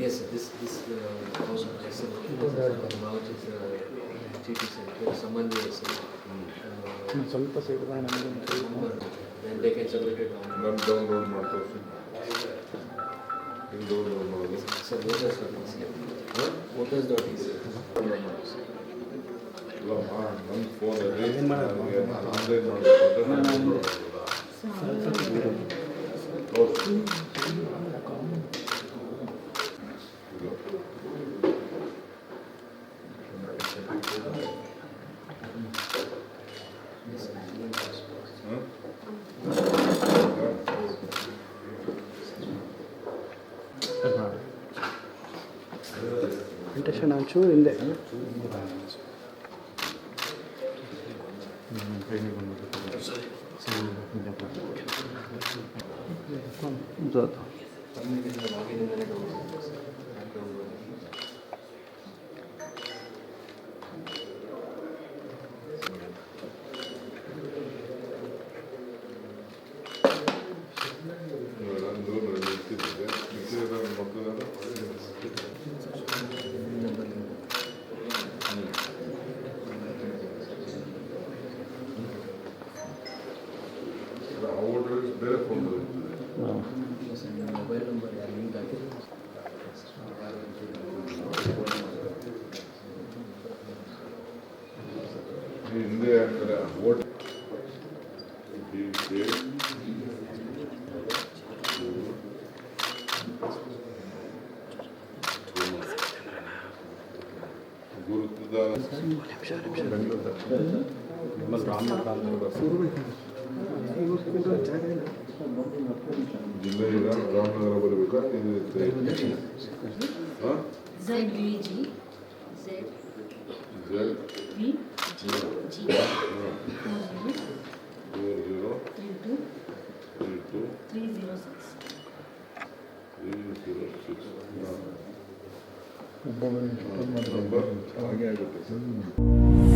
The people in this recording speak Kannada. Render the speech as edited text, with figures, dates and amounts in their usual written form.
Yes, this house someone ಸ್ವಲ್ಪ side then they can submit it on. ನಾನು ಡೌನ್ಲೋಡ್ ಮಾಡ್ತೀನಿ. ಇದು ಡೌನ್ಲೋಡ್ ಮಾಡೋದು. So voters.edu. Voters.edu. ಇಲ್ಲ ನನ್ನ ಫೋನಲ್ಲಿ ನಾನು ಆನ್ಲೈನ್ ಮಾಡಬೇಕು ಇಂಟೆನ್ಷನ್ ಒಂಚೂರು ಹಿಂದೆ ಬೇರೆ ಫೋನ್ ಮೊಬೈಲ್ ನಂಬರ್ ಲಿಂಕ್ ಆಗಿದೆ. ಹಿಂದೆ ಹಾಕ್ತಾರೆ ಓಟ್ ಗುರುತದ ಜಿಲ್ಲೆಯ ರಾಮನಗರ ಬರಬೇಕಾ ZVG ZVG 306 ಹಾಗೆ ಆಗುತ್ತೆ ಸರ್.